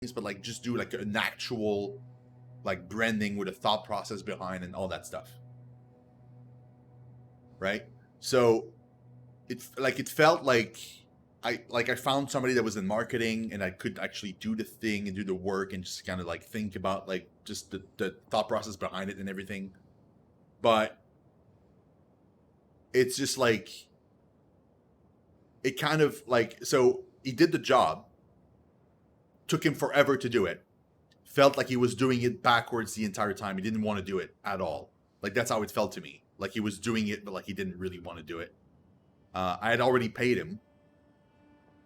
but like just do like an actual like branding with a thought process behind and all that stuff. Right? So it felt like I found somebody that was in marketing and I could actually do the thing and do the work and just kind of like think about like just the thought process behind it and everything. But it's just like it kind of like, so he did the job, took him forever to do it, felt like he was doing it backwards the entire time. He didn't want to do it at all. Like that's how it felt to me. Like he was doing it, but like he didn't really want to do it. I had already paid him,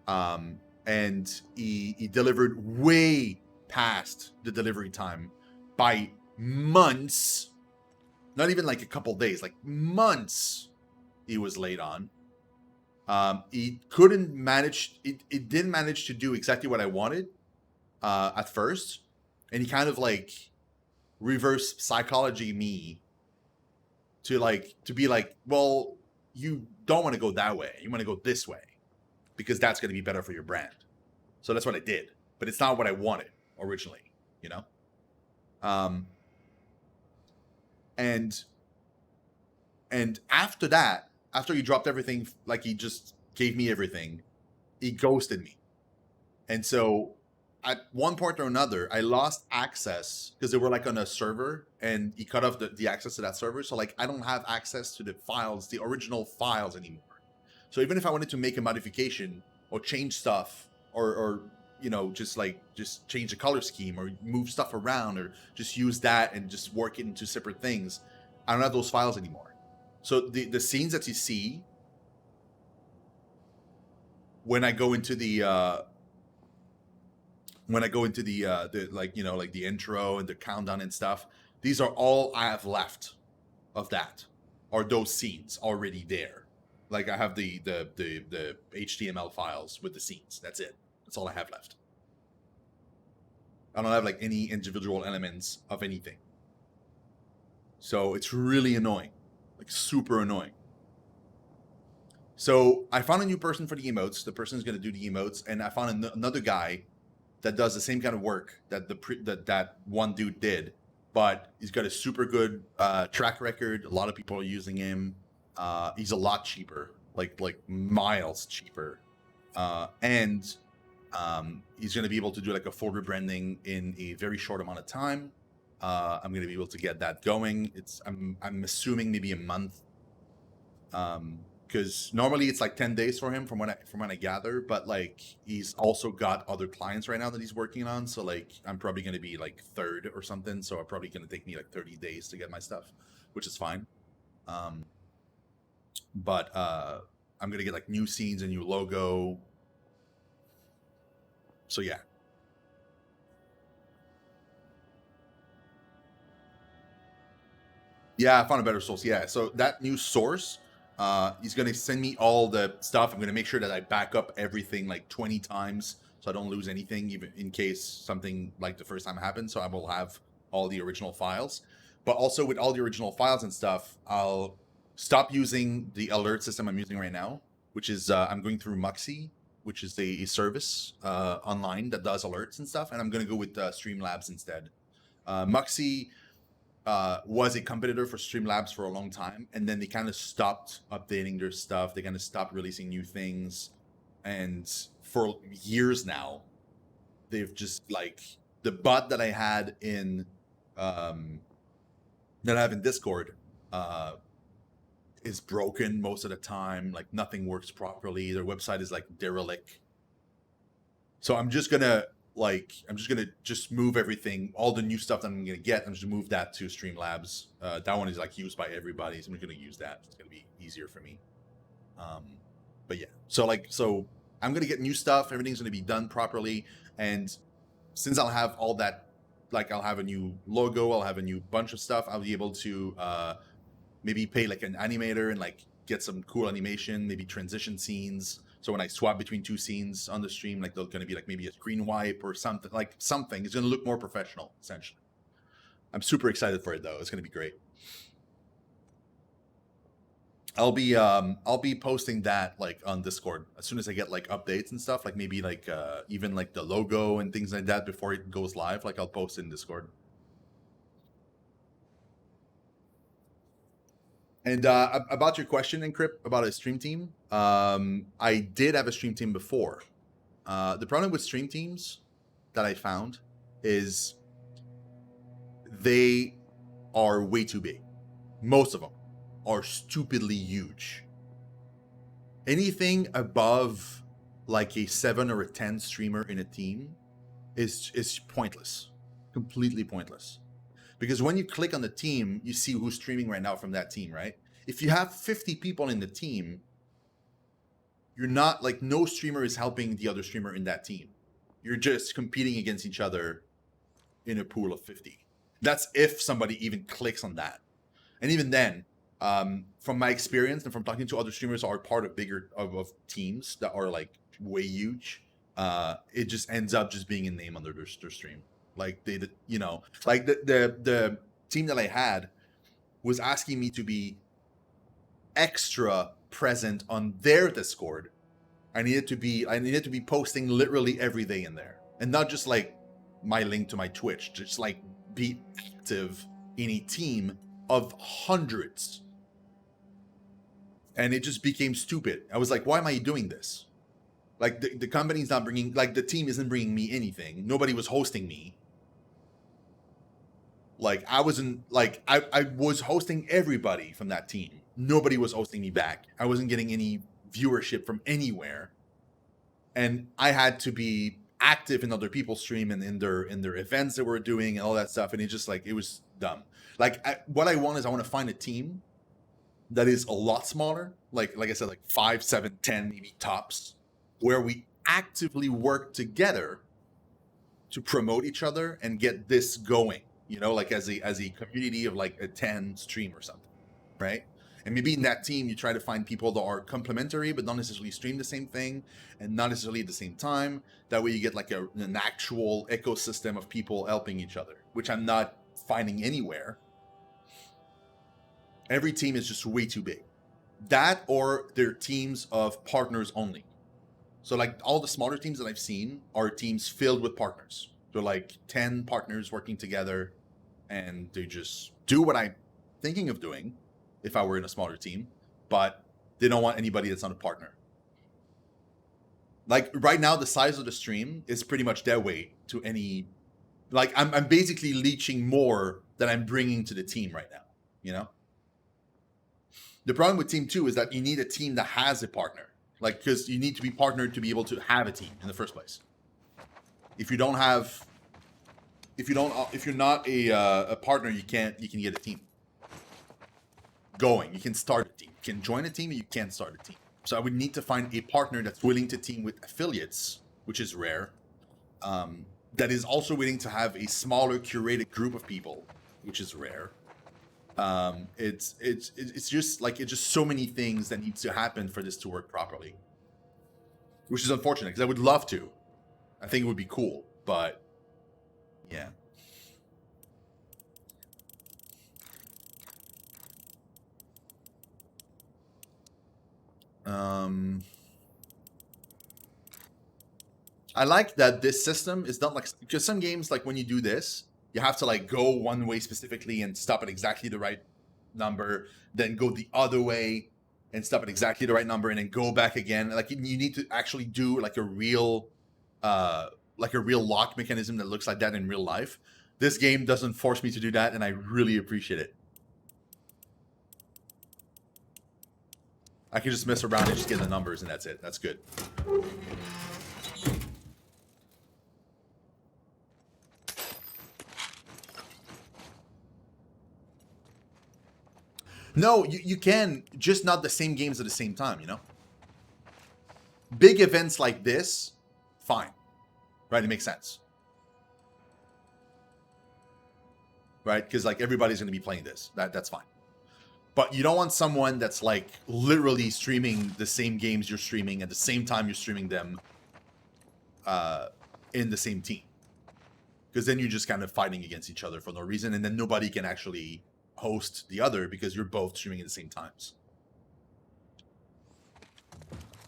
and he delivered way past the delivery time by months. Not even like a couple days, like months. He was late on. He couldn't manage. It didn't manage to do exactly what I wanted at first, and he kind of like reverse psychology me to be like, well, you don't want to go that way. You want to go this way because that's going to be better for your brand. So that's what I did, but it's not what I wanted originally, you know? And after that, after he dropped everything, like he just gave me everything, he ghosted me. And so at one point or another, I lost access because they were like on a server and he cut off the access to that server. So like I don't have access to the files, the original files anymore. So even if I wanted to make a modification or change stuff or you know, just change the color scheme or move stuff around or just use that and just work it into separate things, I don't have those files anymore. So the scenes that you see when I go into the like, you know, like the intro and the countdown and stuff, these are all I have left of that, or those scenes already there. Like I have the HTML files with the scenes. That's it. That's all I have left. I don't have like any individual elements of anything. So it's really annoying, like super annoying. So I found a new person for the emotes. The person is going to do the emotes, and I found another guy that does the same kind of work that that one dude did, but he's got a super good track record. A lot of people are using him. He's a lot cheaper, like miles cheaper, and he's going to be able to do like a full rebranding in a very short amount of time. I'm going to be able to get that going. I'm assuming maybe a month. Because normally it's like 10 days for him from when I gather, but like he's also got other clients right now that he's working on, so like I'm probably going to be like third or something, so I'm probably going to take me like 30 days to get my stuff, which is fine. But I'm going to get like new scenes, a new logo, so yeah. Yeah, I found a better source. Yeah, so that new source, he's going to send me all the stuff. I'm going to make sure that I back up everything like 20 times so I don't lose anything, even in case something like the first time happens. So I will have all the original files. But also with all the original files and stuff, I'll stop using the alert system I'm using right now, which is I'm going through Muxy, which is a service online that does alerts and stuff. And I'm going to go with Streamlabs instead. Muxy was a competitor for Streamlabs for a long time, and then they kind of stopped updating their stuff. They kind of stopped releasing new things, and for years now, they've just like the bot that I had in that I have in Discord is broken most of the time. Like nothing works properly. Their website is like derelict. So I'm just gonna just move everything, all the new stuff that I'm gonna get. I'm just gonna move that to Streamlabs. That one is like used by everybody, so I'm gonna use that. It's gonna be easier for me. But yeah, so I'm gonna get new stuff. Everything's gonna be done properly, and since I'll have all that, like I'll have a new logo, I'll have a new bunch of stuff. I'll be able to maybe pay like an animator and like get some cool animation, maybe transition scenes. So when I swap between two scenes on the stream, like there's going to be like maybe a screen wipe or something, like something. It's going to look more professional, essentially. I'm super excited for it, though. It's going to be great. I'll be posting that like on Discord as soon as I get like updates and stuff, like maybe like even like the logo and things like that before it goes live. Like I'll post it in Discord. And about your question, Encrypt, about a stream team, I did have a stream team before. The problem with stream teams that I found is they are way too big. Most of them are stupidly huge. Anything above like a 7 or a 10 streamer in a team is pointless. Completely pointless. Because when you click on the team, you see who's streaming right now from that team, right? If you have 50 people in the team, you're not like no streamer is helping the other streamer in that team. You're just competing against each other in a pool of 50. That's if somebody even clicks on that. And even then, from my experience and from talking to other streamers who are part of bigger of teams that are like way huge, it just ends up just being a name under their stream. Like they, you know, like the team that I had was asking me to be extra present on their Discord. I needed to be posting literally every day in there, and not just like my link to my Twitch, just like be active in a team of hundreds. And it just became stupid. I was like, why am I doing this? Like the company's not bringing, like the team isn't bringing me anything. Nobody was hosting me. Like I wasn't like I was hosting everybody from that team. Nobody was hosting me back. I wasn't getting any viewership from anywhere. And I had to be active in other people's stream and in their events that we're doing and all that stuff. And it just like it was dumb. Like what I want is I want to find a team that is a lot smaller, like I said, like 5, 7, 10 maybe tops, where we actively work together to promote each other and get this going, you know, like as a community of like a 10 stream or something, right? And maybe in that team you try to find people that are complementary but not necessarily stream the same thing and not necessarily at the same time. That way you get like an actual ecosystem of people helping each other, which I'm not finding anywhere. Every team is just way too big. That or they're teams of partners only. So like all the smaller teams that I've seen are teams filled with partners. They're like 10 partners working together and they just do what I'm thinking of doing if I were in a smaller team, but they don't want anybody that's not a partner. Like right now, the size of the stream is pretty much dead weight to any, like I'm basically leeching more than I'm bringing to the team right now, you know? The problem with Team 2 is that you need a team that has a partner. Like, because you need to be partnered to be able to have a team in the first place. If you don't have, if you're not a partner, you can get a team going. You can start a team. You can join a team, and you can't start a team. So I would need to find a partner that's willing to team with affiliates, which is rare. That is also willing to have a smaller curated group of people, which is rare. It's just like it's just so many things that needs to happen for this to work properly, which is unfortunate because I would love to. I think it would be cool, but yeah. I like that this system is not like, because some games, like when you do this, you have to like go one way specifically and stop at exactly the right number, then go the other way and stop at exactly the right number, and then go back again. Like you need to actually do like a real lock mechanism that looks like that in real life. This game doesn't force me to do that, and I really appreciate it. I can just mess around and just get the numbers, and that's it. That's good. No, you can, just not the same games at the same time, you know? Big events like this, fine. Right? It makes sense. Right? Because like everybody's going to be playing this. That's fine. But you don't want someone that's like literally streaming the same games you're streaming at the same time you're streaming them in the same team. Because then you're just kind of fighting against each other for no reason, and then nobody can actually host the other because you're both streaming at the same times.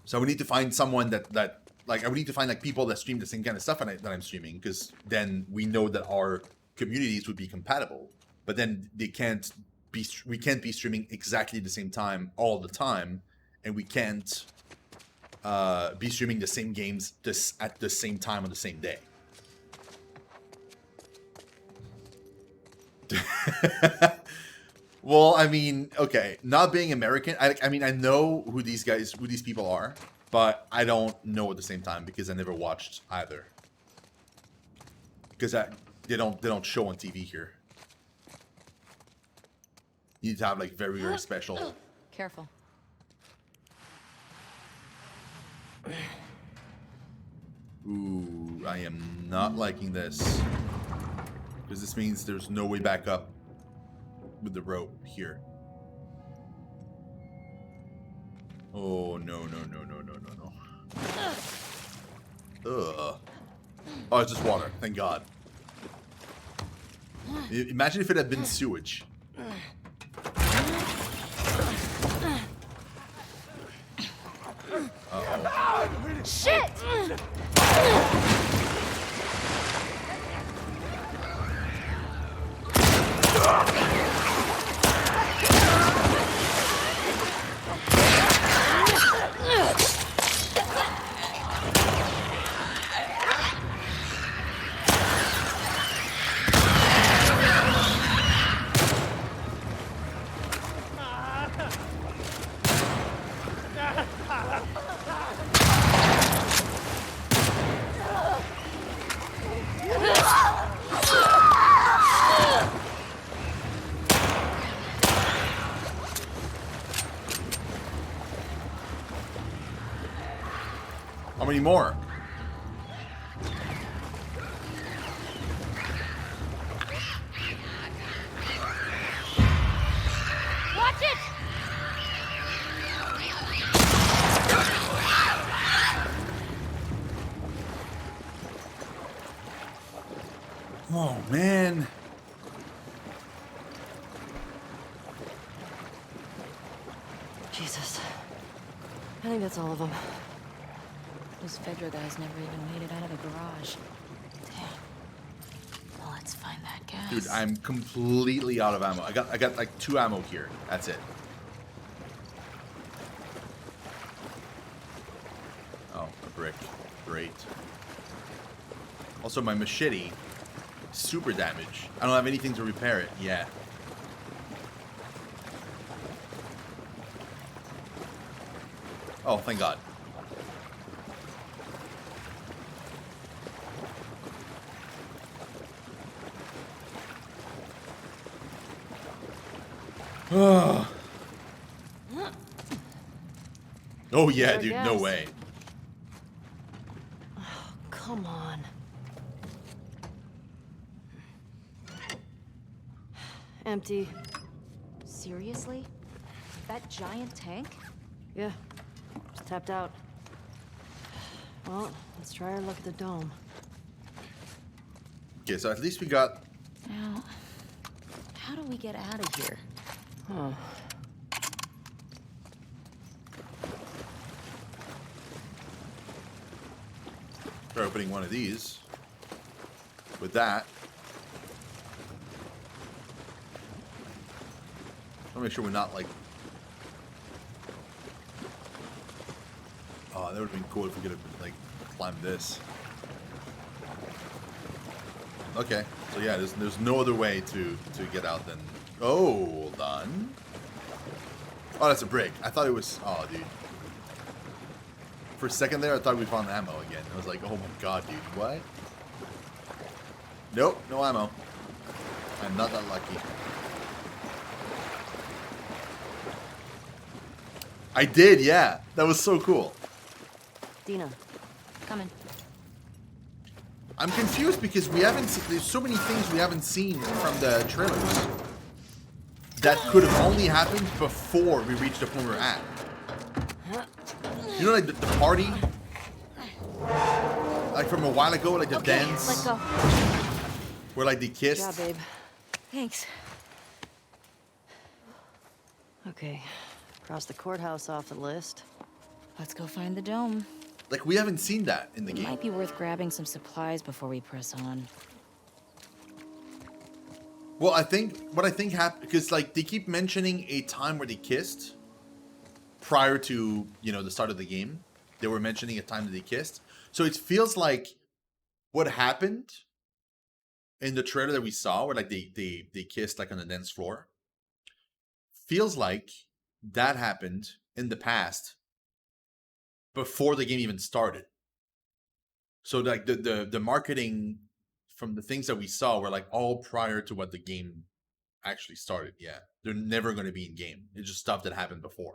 So we need to find someone that like I would need to find like people that stream the same kind of stuff that I'm streaming, because then we know that our communities would be compatible. But then we can't be streaming exactly the same time all the time, and we can't be streaming the same games at the same time on the same day. Well, I mean, okay, not being American, I mean, I know who these people are, but I don't know at the same time because I never watched either. Because they don't show on TV here. You need to have like very, very special. Careful. Ooh, I am not liking this. Because this means there's no way back up with the rope here. Oh, no. Ugh. Oh, it's just water. Thank God. Imagine if it had been sewage. Uh-oh. Shit! How many more? Watch it! Oh, man. Jesus. I think that's all of them. Those Fedra guys never even made it out of the garage. Damn. Well, let's find that gas. Dude, I'm completely out of ammo. I got like 2 ammo here. That's it. Oh, a brick. Great. Also, my machete, super damaged. I don't have anything to repair it yet. Oh, thank God. Oh yeah, dude, no way. Oh, come on. Empty. Seriously? That giant tank? Yeah. Just tapped out. Well, let's try our luck at the dome. Okay, so at least we got... Now, how do we get out of here? Huh. Try opening one of these. With that. I'll make sure we're not like... Oh, that would have been cool if we could have like climbed this. Okay, so yeah, there's no other way to get out than... Oh, hold on. Oh, that's a brick. I thought it was... Oh, dude. For a second there, I thought we found ammo again. I was like, oh my God, dude, what? Nope, no ammo. I'm not that lucky. I did, yeah. That was so cool. Dina, coming. I'm confused because we haven't seen... There's so many things we haven't seen from the trailers that could have only happened before we reached the point we're at. You know, like the party? Like from a while ago, like the dance? Let's go. Where like they kissed? Good job, babe. Thanks. Okay. Cross the courthouse off the list. Let's go find the dome. Like, we haven't seen that in the It game. might be worth grabbing some supplies before we press on. Well, I think what I think happened, because like they keep mentioning a time where they kissed prior to, you know, the start of the game. They were mentioning a time that they kissed. So it feels like what happened in the trailer that we saw, where like they kissed like on the dance floor, feels like that happened in the past before the game even started. So like the marketing from the things that we saw were like all prior to what the game actually started. Yeah, they're never going to be in game. It's just stuff that happened before.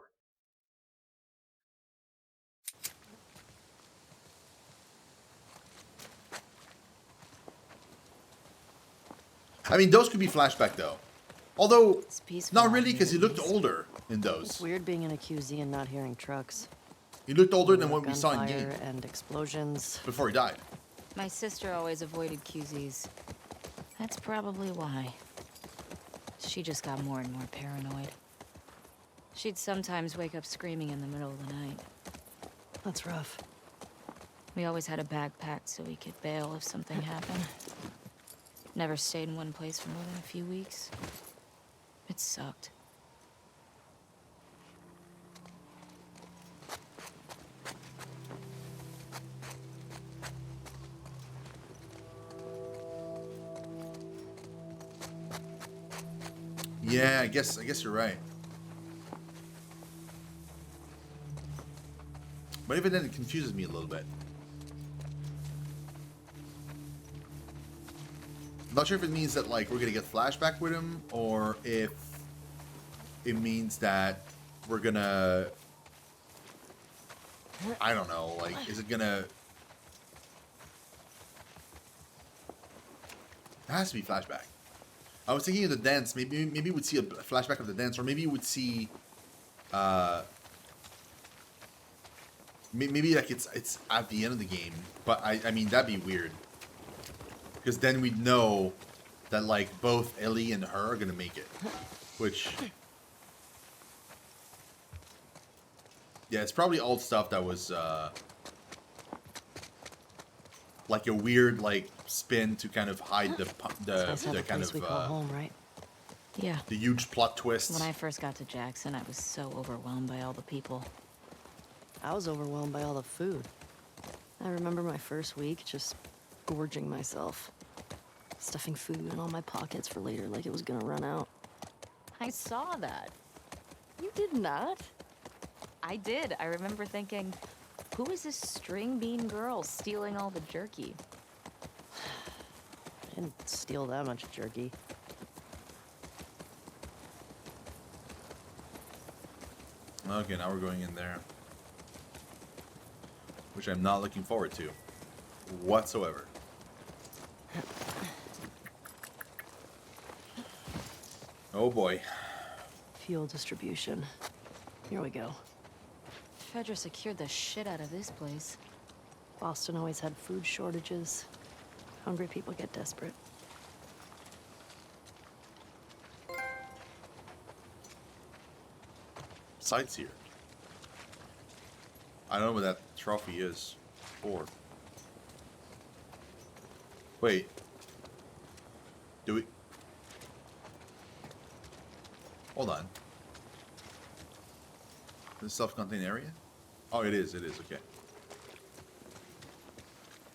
I mean, those could be flashback though. Although, not really, because he looked older in those. It's weird being in a QZ and not hearing trucks. He looked older than More what we saw in game gunfire and explosions. before he died. My sister always avoided QZs. That's probably why. She just got more and more paranoid. She'd sometimes wake up screaming in the middle of the night. That's rough. We always had a bag packed so we could bail if something happened. Never stayed in one place for more than a few weeks. It sucked. Yeah, I guess you're right. But even then, it confuses me a little bit. I'm not sure if it means that like we're gonna get flashback with him, or if it means that we're gonna, I don't know, like, is it gonna, it has to be flashback. I was thinking of the dance. Maybe we'd see a flashback of the dance, or maybe you would see, maybe like it's at the end of the game. But I mean that'd be weird, because then we'd know that like both Ellie and her are gonna make it, which, yeah, it's probably old stuff that was like a weird like spin to kind of hide the kind of we call home, right? Yeah. the huge plot twists. When I first got to Jackson, I was so overwhelmed by all the people. I was overwhelmed by all the food. I remember my first week just gorging myself. Stuffing food in all my pockets for later like it was gonna run out. I saw that. You did not? I did. I remember thinking, who is this string bean girl stealing all the jerky? I didn't steal that much jerky. Okay, now we're going in there, which I'm not looking forward to whatsoever. Oh boy. Fuel distribution. Here we go. Fedra secured the shit out of this place. Boston always had food shortages. Hungry people get desperate. Sights here. I don't know what that trophy is for. Wait. Do we? Hold on. This self-contained area? Oh, it is, okay.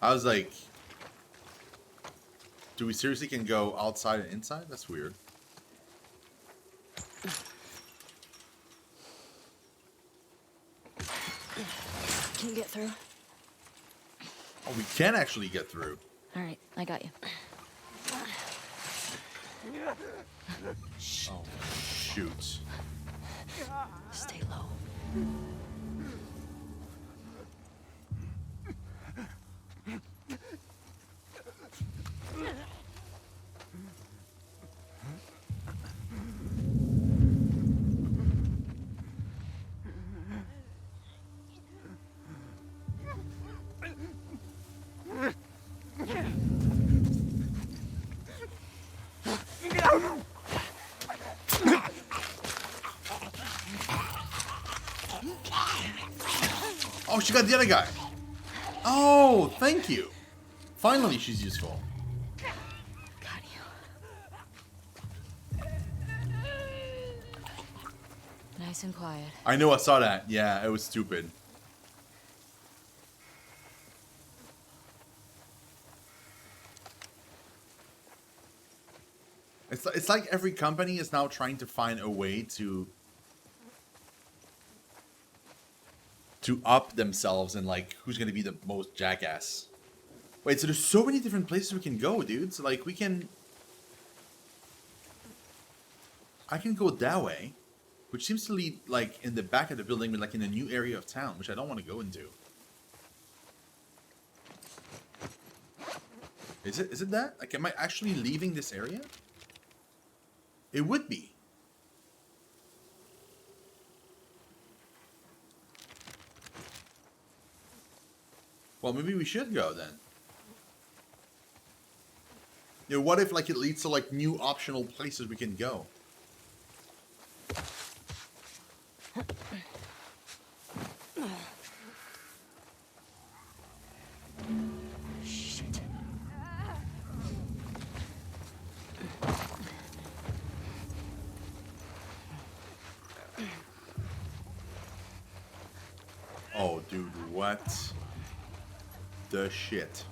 I was like, do we seriously can go outside and inside? That's weird. Can you get through? Oh, we can actually get through. All right, I got you. Oh, shoot. Stay low. she got the other guy. Oh, thank you. Finally, she's useful. Got you. Nice and quiet. I know, I saw that. Yeah, it was stupid. It's like every company is now trying to find a way to up themselves and like who's gonna be the most jackass. Wait, so there's so many different places we can go, dude. So like I can go that way, which seems to lead like in the back of the building, but like in a new area of town, which I don't want to go into. Is it that? Like, am I actually leaving this area? It would be. Well, maybe we should go then. You know, what if like it leads to like new optional places we can go? Shit. Oh, dude, what the shit?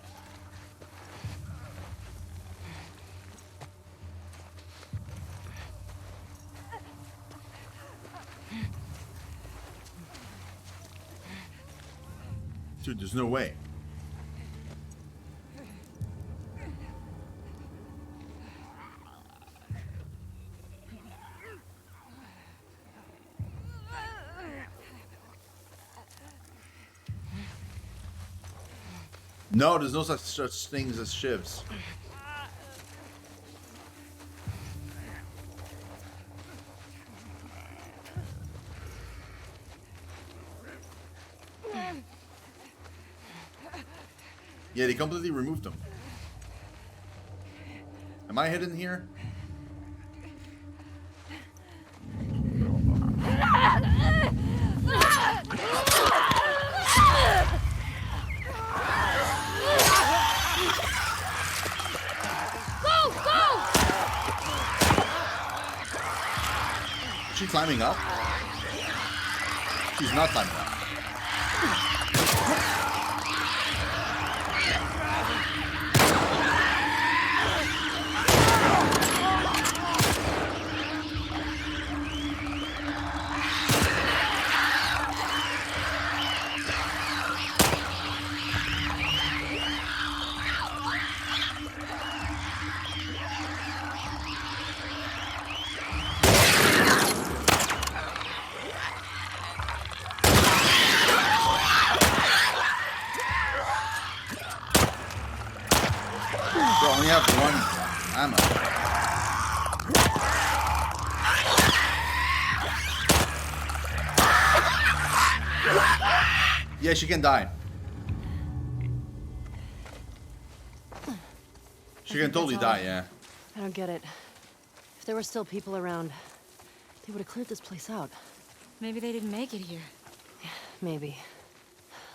Dude, there's no way. No, there's no such things as shivs. Yeah, they completely removed them. Am I hidden here? Is she climbing up? She's not climbing up. Bro, I only have one ammo. Yeah, she can die. She can totally die, yeah. I don't get it. If there were still people around, they would have cleared this place out. Maybe they didn't make it here. Maybe.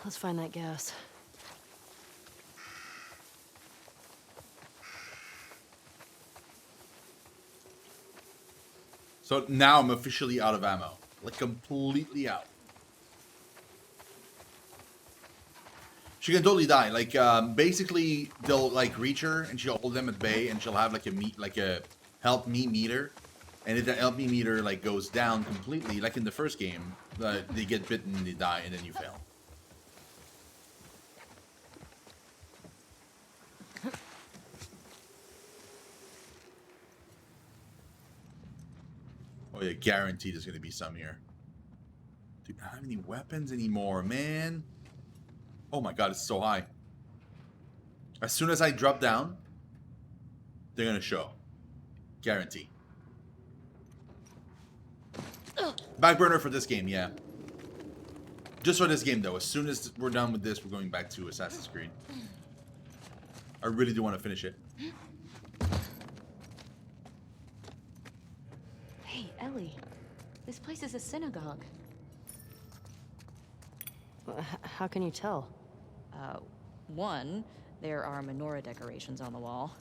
Let's find that gas. So now I'm officially out of ammo. Like, completely out. She can totally die. Like, basically, they'll, like, reach her, and she'll hold them at bay, and she'll have, like, a help me meter. And if that help me meter, like, goes down completely, like in the first game, they get bitten, they die, and then you fail. Oh yeah, guaranteed there's gonna be some here. Dude, I don't have any weapons anymore, man. Oh my god, it's so high. As soon as I drop down, they're gonna show. Guarantee. Back burner for this game, yeah. Just for this game, though. As soon as we're done with this, we're going back to Assassin's Creed. I really do want to finish it. Hey, Ellie. This place is a synagogue. How can you tell? One, there are menorah decorations on the wall.